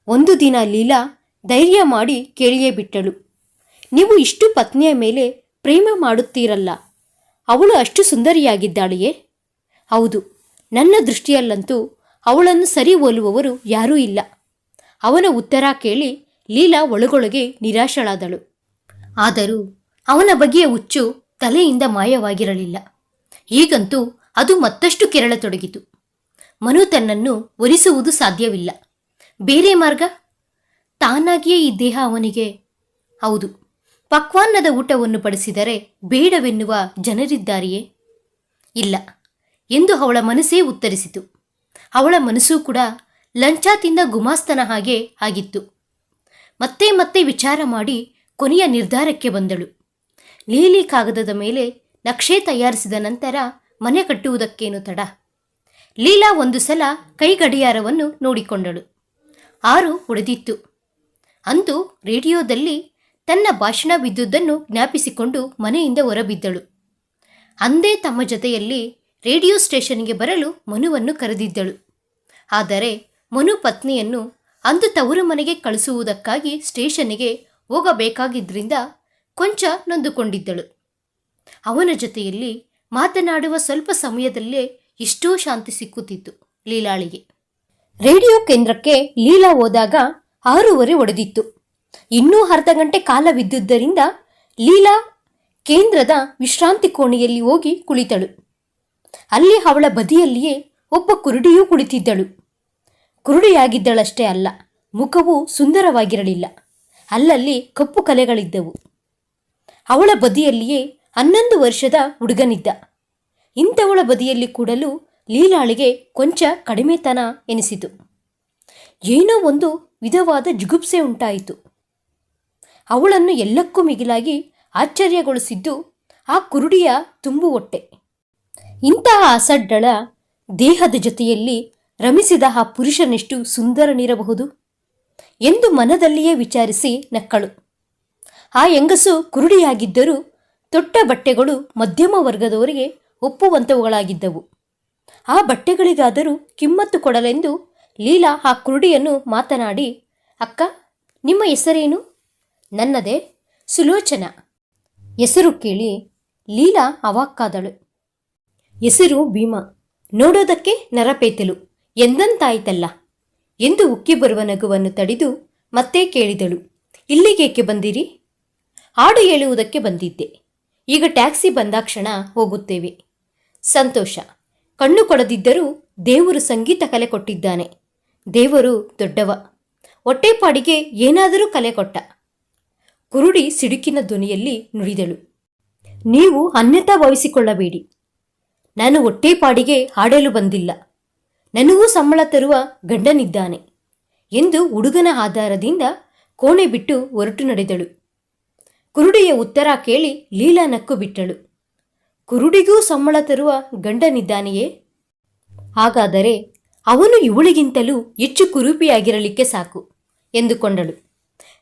ಒಂದು ದಿನ ಲೀಲಾ ಧೈರ್ಯ ಮಾಡಿ ಕೇಳಿಯೇ ಬಿಟ್ಟಳು. ನೀವು ಇಷ್ಟು ಪತ್ನಿಯ ಮೇಲೆ ಪ್ರೇಮ ಮಾಡುತ್ತೀರಲ್ಲ, ಅವಳು ಅಷ್ಟು ಸುಂದರಿಯಾಗಿದ್ದಾಳೆಯೇ? ಹೌದು, ನನ್ನ ದೃಷ್ಟಿಯಲ್ಲಂತೂ ಅವಳನ್ನು ಸರಿ ಹೋಲುವವರು ಯಾರೂ ಇಲ್ಲ. ಅವನ ಉತ್ತರ ಕೇಳಿ ಲೀಲಾ ಒಳಗೊಳಗೆ ನಿರಾಶಳಾದಳು. ಆದರೂ ಅವನ ಬಗೆಯ ಹುಚ್ಚು ತಲೆಯಿಂದ ಮಾಯವಾಗಿರಲಿಲ್ಲ. ಈಗಂತೂ ಅದು ಮತ್ತಷ್ಟು ಕೆರಳತೊಡಗಿತು. ಮನು ತನ್ನನ್ನು ಒಲಿಸುವುದು ಸಾಧ್ಯವಿಲ್ಲ. ಬೇರೆ ಮಾರ್ಗ? ತಾನಾಗಿಯೇ ಈ ದೇಹ ಅವನಿಗೆ. ಹೌದು, ಪಕ್ವಾನ್ನದ ಊಟವನ್ನು ಬಡಿಸಿದರೆ ಬೇಡವೆನ್ನುವ ಜನರಿದ್ದಾರೆಯೇ? ಇಲ್ಲ ಎಂದು ಅವಳ ಮನಸ್ಸೇ ಉತ್ತರಿಸಿತು. ಅವಳ ಮನಸ್ಸು ಕೂಡ ಲಂಚ ತಿಂದ ಗುಮಾಸ್ತನ ಹಾಗೆ ಆಗಿತ್ತು. ಮತ್ತೆ ಮತ್ತೆ ವಿಚಾರ ಮಾಡಿ ಕೊನೆಯ ನಿರ್ಧಾರಕ್ಕೆ ಬಂದಳು. ನೀಲಿ ಕಾಗದದ ಮೇಲೆ ನಕ್ಷೆ ತಯಾರಿಸಿದ ನಂತರ ಮನೆ ಕಟ್ಟುವುದಕ್ಕೇನು ತಡ. ಲೀಲಾ ಒಂದು ಸಲ ಕೈ ಗಡಿಯಾರವನ್ನು ನೋಡಿಕೊಂಡಳು. 6 ಹೊಡೆದಿತ್ತು. ಅಂದು ರೇಡಿಯೋದಲ್ಲಿ ತನ್ನ ಭಾಷಣ ಬಿದ್ದುದನ್ನು ಜ್ಞಾಪಿಸಿಕೊಂಡು ಮನೆಯಿಂದ ಹೊರಬಿದ್ದಳು. ಅಂದೇ ತಮ್ಮ ಜೊತೆಯಲ್ಲಿ ರೇಡಿಯೋ ಸ್ಟೇಷನ್ಗೆ ಬರಲು ಮನುವನ್ನು ಕರೆದಿದ್ದಳು. ಆದರೆ ಮನು ಪತ್ನಿಯನ್ನು ಅಂದು ತವರು ಮನೆಗೆ ಕಳಿಸುವುದಕ್ಕಾಗಿ ಸ್ಟೇಷನ್ನಿಗೆ ಹೋಗಬೇಕಾಗಿದ್ದರಿಂದ ಕೊಂಚ ನೊಂದುಕೊಂಡಿದ್ದಳು. ಅವನ ಜೊತೆಯಲ್ಲಿ ಮಾತನಾಡುವ ಸ್ವಲ್ಪ ಸಮಯದಲ್ಲೇ ಎಷ್ಟೋ ಶಾಂತಿ ಸಿಕ್ಕುತ್ತಿತ್ತು ಲೀಲಾಳಿಗೆ. ರೇಡಿಯೋ ಕೇಂದ್ರಕ್ಕೆ ಲೀಲಾ ಹೋದಾಗ 6:15 ಹೊಡೆದಿತ್ತು. ಇನ್ನೂ ಅರ್ಧ ಗಂಟೆ ಕಾಲವಿದ್ದುದರಿಂದ ಲೀಲಾ ಕೇಂದ್ರದ ವಿಶ್ರಾಂತಿ ಕೋಣೆಯಲ್ಲಿ ಹೋಗಿ ಕುಳಿತಳು. ಅಲ್ಲಿ ಅವಳ ಬದಿಯಲ್ಲಿಯೇ ಒಬ್ಬ ಕುರುಡಿಯೂ ಕುಳಿತಿದ್ದಳು. ಕುರುಡಿಯಾಗಿದ್ದಳಷ್ಟೇ ಅಲ್ಲ, ಮುಖವು ಸುಂದರವಾಗಿರಲಿಲ್ಲ. ಅಲ್ಲಲ್ಲಿ ಕಪ್ಪು ಕಲೆಗಳಿದ್ದವು. ಅವಳ ಬದಿಯಲ್ಲಿಯೇ 11 ವರ್ಷದ ಹುಡುಗನಿದ್ದ. ಇಂಥವಳ ಬದಿಯಲ್ಲಿ ಕೂಡಲು ಲೀಲಾಳಿಗೆ ಕೊಂಚ ಕಡಿಮೆತನ ಎನಿಸಿತು. ಏನೋ ಒಂದು ವಿಧವಾದ ಜುಗುಪ್ಸೆ ಉಂಟಾಯಿತು. ಅವಳನ್ನು ಎಲ್ಲಕ್ಕೂ ಮಿಗಿಲಾಗಿ ಆಶ್ಚರ್ಯಗೊಳಿಸಿದ್ದು ಆ ಕುರುಡಿಯ ತುಂಬು ಹೊಟ್ಟೆ. ಇಂತಹ ಅಸಡ್ಡಳ ದೇಹದ ಜೊತೆಯಲ್ಲಿ ರಮಿಸಿದ ಆ ಪುರುಷನೆಷ್ಟು ಸುಂದರನಿರಬಹುದು ಎಂದು ಮನದಲ್ಲಿಯೇ ವಿಚಾರಿಸಿ ನಕ್ಕಳು. ಆ ಹೆಂಗಸು ಕುರುಡಿಯಾಗಿದ್ದರೂ ತೊಟ್ಟ ಬಟ್ಟೆಗಳು ಮಧ್ಯಮ ವರ್ಗದವರಿಗೆ ಒಪ್ಪುವಂಥವುಗಳಾಗಿದ್ದವು. ಆ ಬಟ್ಟೆಗಳಿಗಾದರೂ ಕಿಮ್ಮತ್ತು ಕೊಡಲೆಂದು ಲೀಲಾ ಆ ಕುರುಡಿಯನ್ನು ಮಾತನಾಡಿ, ಅಕ್ಕ, ನಿಮ್ಮ ಹೆಸರೇನು? ನನ್ನದೇ ಸುಲೋಚನಾ. ಹೆಸರು ಕೇಳಿ ಲೀಲಾ ಅವಾಕ್ಕಾದಳು. ಹೆಸರು ಭೀಮಾ. ನೋಡೋದಕ್ಕೆ ನರಪೇತಲು ಎಂದಂತಾಯ್ತಲ್ಲ ಎಂದು ಉಕ್ಕಿ ಬರುವ ನಗುವನ್ನು ತಡೆದು ಮತ್ತೆ ಕೇಳಿದಳು, ಇಲ್ಲಿಗೇಕೆ ಬಂದಿರಿ? ಹಾಡು ಹೇಳುವುದಕ್ಕೆ ಬಂದಿದ್ದೆ. ಈಗ ಟ್ಯಾಕ್ಸಿ ಬಂದಾಕ್ಷಣ ಹೋಗುತ್ತೇವೆ. ಸಂತೋಷ. ಕಣ್ಣು ಕೊಡದಿದ್ದರೂ ದೇವರು ಸಂಗೀತ ಕಲೆ ಕೊಟ್ಟಿದ್ದಾನೆ. ದೇವರು ದೊಡ್ಡವ. ಹೊಟ್ಟೆಪಾಡಿಗೆ ಏನಾದರೂ ಕಲೆ ಕೊಟ್ಟ. ಕುರುಡಿ ಸಿಡುಕಿನ ಧ್ವನಿಯಲ್ಲಿ ನುಡಿದಳು. ನೀವು ಅನ್ಯತಾ ಭಾವಿಸಿಕೊಳ್ಳಬೇಡಿ. ನಾನು ಹೊಟ್ಟೆಪಾಡಿಗೆ ಹಾಡಲು ಬಂದಿಲ್ಲ. ನನಗೂ ಸಂಬಳ ತರುವ ಗಂಡನಿದ್ದಾನೆ ಎಂದು ಹುಡುಗನ ಆಧಾರದಿಂದ ಕೋಣೆ ಬಿಟ್ಟು ಹೊರಟು ನಡೆದಳು. ಕುರುಡಿಯ ಉತ್ತರ ಕೇಳಿ ಲೀಲಾ ನಕ್ಕು ಬಿಟ್ಟಳು. ಕುರುಡಿಗೂ ಸಂಬಳ ತರುವ ಗಂಡನಿದ್ದಾನೆಯೇ? ಹಾಗಾದರೆ ಅವನು ಇವಳಿಗಿಂತಲೂ ಹೆಚ್ಚು ಕುರೂಪಿಯಾಗಿರಲಿಕ್ಕೆ ಸಾಕು ಎಂದುಕೊಂಡಳು.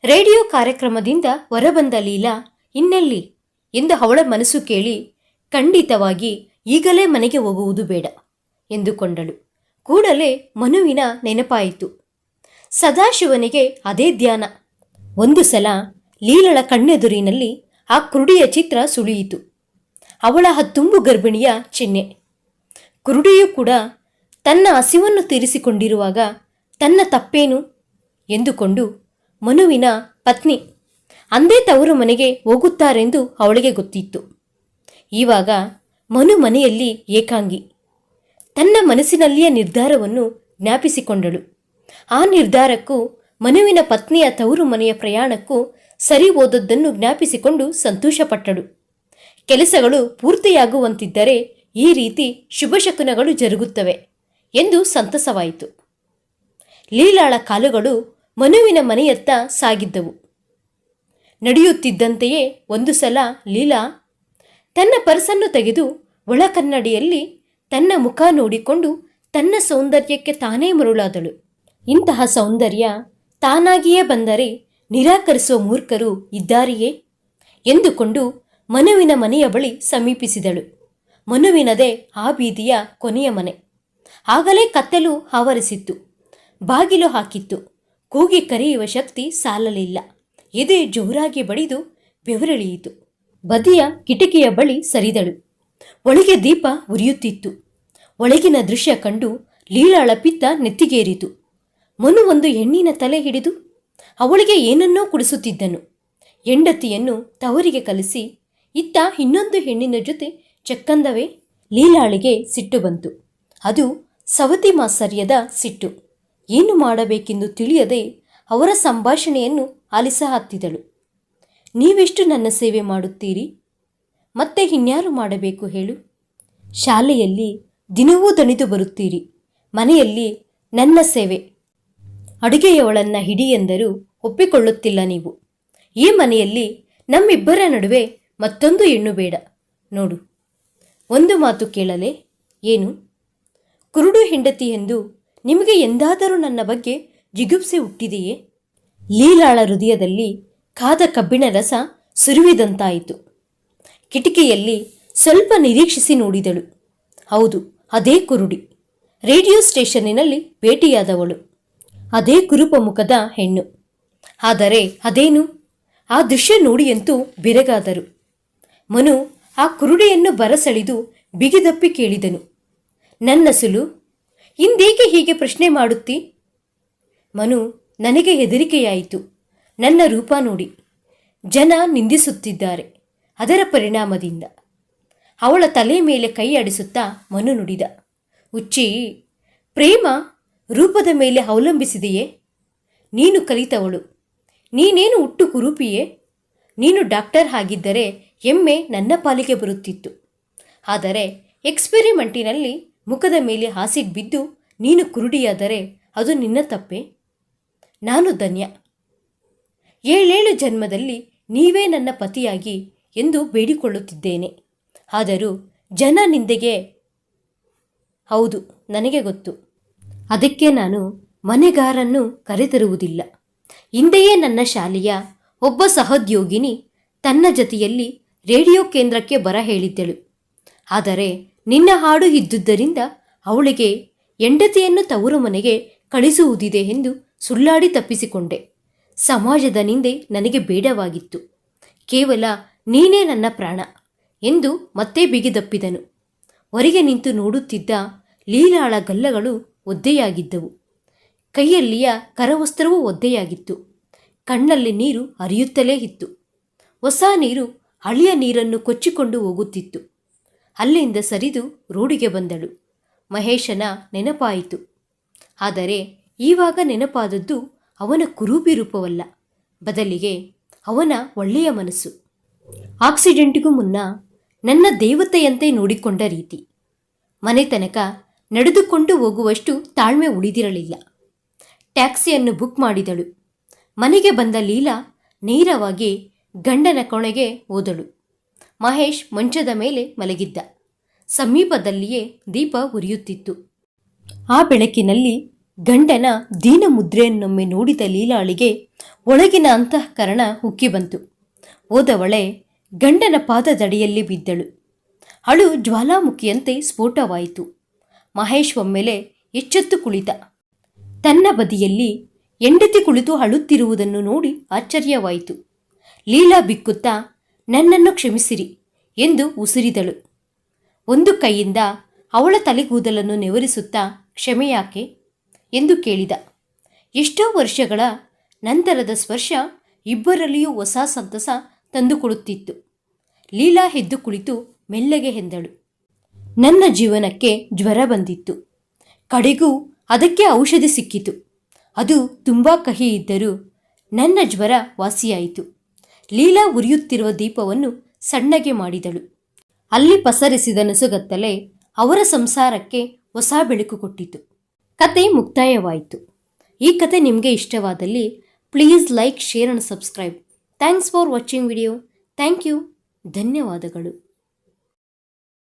ರೇಡಿಯೋ ಕಾರ್ಯಕ್ರಮದಿಂದ ಹೊರಬಂದ ಲೀಲಾ ಇನ್ನೆಲ್ಲಿ ಎಂದು ಅವಳ ಮನಸ್ಸು ಕೇಳಿ ಖಂಡಿತವಾಗಿ ಈಗಲೇ ಮನೆಗೆ ಹೋಗುವುದು ಬೇಡ ಎಂದುಕೊಂಡಳು. ಕೂಡಲೇ ಮನುವಿನ ನೆನಪಾಯಿತು. ಸದಾಶಿವನಿಗೆ ಅದೇ ಧ್ಯಾನ. ಒಂದು ಸಲ ಲೀಲಳ ಕಣ್ಣೆದುರಿನಲ್ಲಿ ಆ ಕುರುಡಿಯ ಚಿತ್ರ ಸುಳಿಯಿತು. ಅವಳ ಆ ತುಂಬು ಗರ್ಭಿಣಿಯ ಚಿಹ್ನೆ. ಕುರುಡಿಯೂ ಕೂಡ ತನ್ನ ಹಸಿವನ್ನು ತೀರಿಸಿಕೊಂಡಿರುವಾಗ ತನ್ನ ತಪ್ಪೇನು ಎಂದುಕೊಂಡು ಮನುವಿನ ಪತ್ನಿ ಅಂದೇ ತವರು ಮನೆಗೆ ಹೋಗುತ್ತಾರೆಂದು ಅವಳಿಗೆ ಗೊತ್ತಿತ್ತು. ಈವಾಗ ಮನು ಮನೆಯಲ್ಲಿ ಏಕಾಂಗಿ. ತನ್ನ ಮನಸ್ಸಿನಲ್ಲಿಯ ನಿರ್ಧಾರವನ್ನು ಜ್ಞಾಪಿಸಿಕೊಂಡಳು. ಆ ನಿರ್ಧಾರಕ್ಕೂ ಮನುವಿನ ಪತ್ನಿಯ ತವರು ಮನೆಯ ಪ್ರಯಾಣಕ್ಕೂ ಸರಿ ಹೋದದ್ದನ್ನು ಜ್ಞಾಪಿಸಿಕೊಂಡು ಸಂತೋಷಪಟ್ಟಳು. ಕೆಲಸಗಳು ಪೂರ್ತಿಯಾಗುವಂತಿದ್ದರೆ ಈ ರೀತಿ ಶುಭಶಕುನಗಳು ಜರುಗುತ್ತವೆ ಎಂದು ಸಂತಸವಾಯಿತು. ಲೀಲಾಳ ಕಾಲುಗಳು ಮನುವಿನ ಮನೆಯತ್ತ ಸಾಗಿದ್ದವು. ನಡೆಯುತ್ತಿದ್ದಂತೆಯೇ ಒಂದು ಸಲ ಲೀಲಾ ತನ್ನ ಪರ್ಸನ್ನು ತೆಗೆದು ಒಳಕನ್ನಡಿಯಲ್ಲಿ ತನ್ನ ಮುಖ ನೋಡಿಕೊಂಡು ತನ್ನ ಸೌಂದರ್ಯಕ್ಕೆ ತಾನೇ ಮರುಳಾದಳು. ಇಂತಹ ಸೌಂದರ್ಯ ತಾನಾಗಿಯೇ ಬಂದರೆ ನಿರಾಕರಿಸುವ ಮೂರ್ಖರು ಇದ್ದಾರೆಯೇ ಎಂದುಕೊಂಡು ಮನುವಿನ ಮನೆಯ ಬಳಿ ಸಮೀಪಿಸಿದಳು. ಮನುವಿನದೇ ಆ ಬೀದಿಯ ಕೊನೆಯ ಮನೆ. ಆಗಲೇ ಕತ್ತಲು ಆವರಿಸಿತ್ತು. ಬಾಗಿಲು ಹಾಕಿತ್ತು. ಕೂಗಿ ಕರೆಯುವ ಶಕ್ತಿ ಸಾಲಲಿಲ್ಲ. ಎದೆ ಜೋರಾಗಿ ಬಡಿದು ಬೆವರಿಳಿಯಿತು. ಬದಿಯ ಕಿಟಕಿಯ ಬಳಿ ಸರಿದಳು. ಒಳಗೆ ದೀಪ ಉರಿಯುತ್ತಿತ್ತು. ಒಳಗಿನ ದೃಶ್ಯ ಕಂಡು ಲೀಲಾಳ ಪಿತ್ತ ನೆತ್ತಿಗೇರಿತು. ಮನು ಒಂದು ಹೆಣ್ಣಿನ ತಲೆ ಹಿಡಿದು ಅವಳಿಗೆ ಏನನ್ನೋ ಕುಡಿಸುತ್ತಿದ್ದನು. ಹೆಂಡತಿಯನ್ನು ತವರಿಗೆ ಕಲಿಸಿ ಇತ್ತ ಇನ್ನೊಂದು ಹೆಣ್ಣಿನ ಜೊತೆ ಚಕ್ಕಂದವೇ. ಲೀಲಾಳಿಗೆ ಸಿಟ್ಟು ಬಂತು. ಅದು ಸವತಿ ಮಾತ್ಸರ್ಯದ ಸಿಟ್ಟು. ಏನು ಮಾಡಬೇಕೆಂದು ತಿಳಿಯದೆ ಅವರ ಸಂಭಾಷಣೆಯನ್ನು ಆಲಿಸಹತ್ತಿದಳು. ನೀವೆಷ್ಟು ನನ್ನ ಸೇವೆ ಮಾಡುತ್ತೀರಿ? ಮತ್ತೆ ಇನ್ಯಾರು ಮಾಡಬೇಕು ಹೇಳು? ಶಾಲೆಯಲ್ಲಿ ದಿನವೂ ದಣಿದು ಬರುತ್ತೀರಿ. ಮನೆಯಲ್ಲಿ ನನ್ನ ಸೇವೆ, ಅಡುಗೆಯವಳನ್ನ ಹಿಡಿ ಎಂದರೂ ಒಪ್ಪಿಕೊಳ್ಳುತ್ತಿಲ್ಲ ನೀವು. ಈ ಮನೆಯಲ್ಲಿ ನಮ್ಮಿಬ್ಬರ ನಡುವೆ ಮತ್ತೊಂದು ಹೆಣ್ಣು ಬೇಡ. ನೋಡು, ಒಂದು ಮಾತು ಕೇಳಲೆ? ಏನು? ಕುರುಡು ಹೆಂಡತಿ ಎಂದು ನಿಮಗೆ ಎಂದಾದರೂ ನನ್ನ ಬಗ್ಗೆ ಜಿಗುಪ್ಸೆ ಹುಟ್ಟಿದೆಯೇ? ಲೀಲಾಳ ಹೃದಯದಲ್ಲಿ ಕಾದ ಕಬ್ಬಿಣ ರಸ ಸುರಿವಿದಂತಾಯಿತು. ಕಿಟಕಿಯಲ್ಲಿ ಸ್ವಲ್ಪ ನಿರೀಕ್ಷಿಸಿ ನೋಡಿದಳು. ಹೌದು, ಅದೇ ಕುರುಡಿ. ರೇಡಿಯೋ ಸ್ಟೇಷನ್ನಿನಲ್ಲಿ ಭೇಟಿಯಾದವಳು. ಅದೇ ಕುರುಪ ಮುಖದ ಹೆಣ್ಣು. ಆದರೆ ಅದೇನು? ಆ ದೃಶ್ಯ ನೋಡಿಯಂತೂ ಬೆರಗಾದರು. ಮನು ಆ ಕುರುಡಿಯನ್ನು ಬರಸೆಳೆದು ಬಿಗಿದಪ್ಪಿ ಕೇಳಿದನು. ನನ್ನಸುಲು, ಇಂದೇಕೆ ಹೀಗೆ ಪ್ರಶ್ನೆ ಮಾಡುತ್ತಿ? ಮನು, ನನಗೆ ಹೆದರಿಕೆಯಾಯಿತು. ನನ್ನ ರೂಪ ನೋಡಿ ಜನ ನಿಂದಿಸುತ್ತಿದ್ದಾರೆ. ಅದರ ಪರಿಣಾಮದಿಂದ. ಅವಳ ತಲೆ ಮೇಲೆ ಕೈ ಆಡಿಸುತ್ತಾ ಮನು ನುಡಿದ. ಹುಚ್ಚಿ, ಪ್ರೇಮ ರೂಪದ ಮೇಲೆ ಅವಲಂಬಿಸಿದೆಯೇ? ನೀನು ಕಲಿತವಳು. ನೀನೇನು ಹುಟ್ಟು ಕುರೂಪಿಯೇ? ನೀನು ಡಾಕ್ಟರ್ ಆಗಿದ್ದರೆ ಎಮ್ಮೆ ನನ್ನ ಪಾಲಿಗೆ ಬರುತ್ತಿತ್ತು. ಆದರೆ ಎಕ್ಸ್ಪೆರಿಮೆಂಟಿನಲ್ಲಿ ಮುಖದ ಮೇಲೆ ಆಸಿಡ್ ಬಿದ್ದು ನೀನು ಕುರುಡಿಯಾದರೆ ಅದು ನಿನ್ನ ತಪ್ಪೆ? ನಾನು ಧನ್ಯ. 7 ಜನ್ಮದಲ್ಲಿ ನೀವೇ ನನ್ನ ಪತಿಯಾಗಿ ಎಂದು ಬೇಡಿಕೊಳ್ಳುತ್ತಿದ್ದೇನೆ. ಆದರೂ ಜನ ನಿಂದೆಗೆ. ಹೌದು, ನನಗೆ ಗೊತ್ತು. ಅದಕ್ಕೆ ನಾನು ಮನೆಗಾರನ್ನು ಕರೆತರುವುದಿಲ್ಲ. ಹಿಂದೆಯೇ ನನ್ನ ಶಾಲೆಯ ಒಬ್ಬ ಸಹೋದ್ಯೋಗಿನಿ ತನ್ನ ಜೊತೆಯಲ್ಲಿ ರೇಡಿಯೋ ಕೇಂದ್ರಕ್ಕೆ ಬರ ಹೇಳಿದ್ದಳು. ಆದರೆ ನಿನ್ನ ಹಾಡು ಇದ್ದುದರಿಂದ ಅವಳಿಗೆ ಹೆಂಡತಿಯನ್ನು ತವರು ಮನೆಗೆ ಕಳಿಸುವುದಿದೆ ಎಂದು ಸುಳ್ಳಾಡಿ ತಪ್ಪಿಸಿಕೊಂಡೆ. ಸಮಾಜದ ನಿಂದೆ ನನಗೆ ಬೇಡವಾಗಿತ್ತು. ಕೇವಲ ನೀನೇ ನನ್ನ ಪ್ರಾಣ ಎಂದು ಮತ್ತೆ ಬಿಗಿದಪ್ಪಿದನು. ಹೊರಗೆ ನಿಂತು ನೋಡುತ್ತಿದ್ದ ಲೀಲಾಳ ಗಲ್ಲಗಳು ಒದ್ದೆಯಾಗಿದ್ದವು. ಕೈಯಲ್ಲಿಯ ಕರವಸ್ತ್ರವೂ ಒದ್ದೆಯಾಗಿತ್ತು. ಕಣ್ಣಲ್ಲಿ ನೀರು ಹರಿಯುತ್ತಲೇ ಇತ್ತು. ಹೊಸ ನೀರು ಹಳೆಯ ನೀರನ್ನು ಕೊಚ್ಚಿಕೊಂಡು ಹೋಗುತ್ತಿತ್ತು. ಅಲ್ಲಿಂದ ಸರಿದು ರೋಡಿಗೆ ಬಂದಳು. ಮಹೇಶನ ನೆನಪಾಯಿತು. ಆದರೆ ಈವಾಗ ನೆನಪಾದದ್ದು ಅವನ ಕುರೂಪಿ ರೂಪವಲ್ಲ, ಬದಲಿಗೆ ಅವನ ಒಳ್ಳೆಯ ಮನಸ್ಸು. ಆಕ್ಸಿಡೆಂಟಿಗೂ ಮುನ್ನ ನನ್ನ ದೇವತೆಯಂತೆ ನೋಡಿಕೊಂಡ ರೀತಿ. ಮನೆ ತನಕ ನಡೆದುಕೊಂಡು ಹೋಗುವಷ್ಟು ತಾಳ್ಮೆ ಉಳಿದಿರಲಿಲ್ಲ. ಟ್ಯಾಕ್ಸಿಯನ್ನು ಬುಕ್ ಮಾಡಿದಳು. ಮನೆಗೆ ಬಂದ ಲೀಲಾ ನೇರವಾಗಿ ಗಂಡನ ಕೊನೆಗೆ ಹೋದಳು. ಮಹೇಶ್ ಮಂಚದ ಮೇಲೆ ಮಲಗಿದ್ದ. ಸಮೀಪದಲ್ಲಿಯೇ ದೀಪ ಉರಿಯುತ್ತಿತ್ತು. ಆ ಬೆಳಕಿನಲ್ಲಿ ಗಂಡನ ದೀನ ಮುದ್ರೆಯನ್ನೊಮ್ಮೆ ನೋಡಿದ ಲೀಲಾಳಿಗೆ ಒಳಗಿನ ಅಂತಃಕರಣ ಉಕ್ಕಿ ಬಂತು. ಹೋದವಳೆ ಗಂಡನ ಪಾದದಡಿಯಲ್ಲಿ ಬಿದ್ದಳು. ಅಳು ಜ್ವಾಲಾಮುಖಿಯಂತೆ ಸ್ಫೋಟವಾಯಿತು. ಮಹೇಶ್ ಒಮ್ಮೆಲೆ ಎಚ್ಚೆತ್ತು ಕುಳಿತ. ತನ್ನ ಬದಿಯಲ್ಲಿ ಹೆಂಡತಿ ಕುಳಿತು ಅಳುತ್ತಿರುವುದನ್ನು ನೋಡಿ ಆಶ್ಚರ್ಯವಾಯಿತು. ಲೀಲಾ ಬಿಕ್ಕುತ್ತಾ ನನ್ನನ್ನು ಕ್ಷಮಿಸಿರಿ ಎಂದು ಉಸಿರಿದಳು. ಒಂದು ಕೈಯಿಂದ ಅವಳ ತಲೆಗೂದಲನ್ನು ನೆವರಿಸುತ್ತಾ ಕ್ಷಮೆಯಾಕೆ ಎಂದು ಕೇಳಿದ. ಎಷ್ಟೋ ವರ್ಷಗಳ ನಂತರದ ಸ್ಪರ್ಶ ಇಬ್ಬರಲ್ಲಿಯೂ ಹೊಸ ಸಂತಸ ತಂದುಕೊಡುತ್ತಿತ್ತು. ಲೀಲಾ ಎದ್ದು ಕುಳಿತು ಮೆಲ್ಲಗೆ ಎಂದಳು. ನನ್ನ ಜೀವನಕ್ಕೆ ಜ್ವರ ಬಂದಿತ್ತು. ಕಡೆಗೂ ಅದಕ್ಕೆ ಔಷಧಿ ಸಿಕ್ಕಿತು. ಅದು ತುಂಬ ಕಹಿ ಇದ್ದರೂ ನನ್ನ ಜ್ವರ ವಾಸಿಯಾಯಿತು. ಲೀಲಾ ಉರಿಯುತ್ತಿರುವ ದೀಪವನ್ನು ಸಣ್ಣಗೆ ಮಾಡಿದಳು. ಅಲ್ಲಿ ಪಸರಿಸಿದ ನಸುಗತ್ತಲೆ ಅವರ ಸಂಸಾರಕ್ಕೆ ಹೊಸ ಬೆಳಕು ಕೊಟ್ಟಿತು. ಕತೆ ಮುಕ್ತಾಯವಾಯಿತು. ಈ ಕತೆ ನಿಮಗೆ ಇಷ್ಟವಾದಲ್ಲಿ please like, share and subscribe. Thanks for watching video. Thank you. ಧನ್ಯವಾದಗಳು.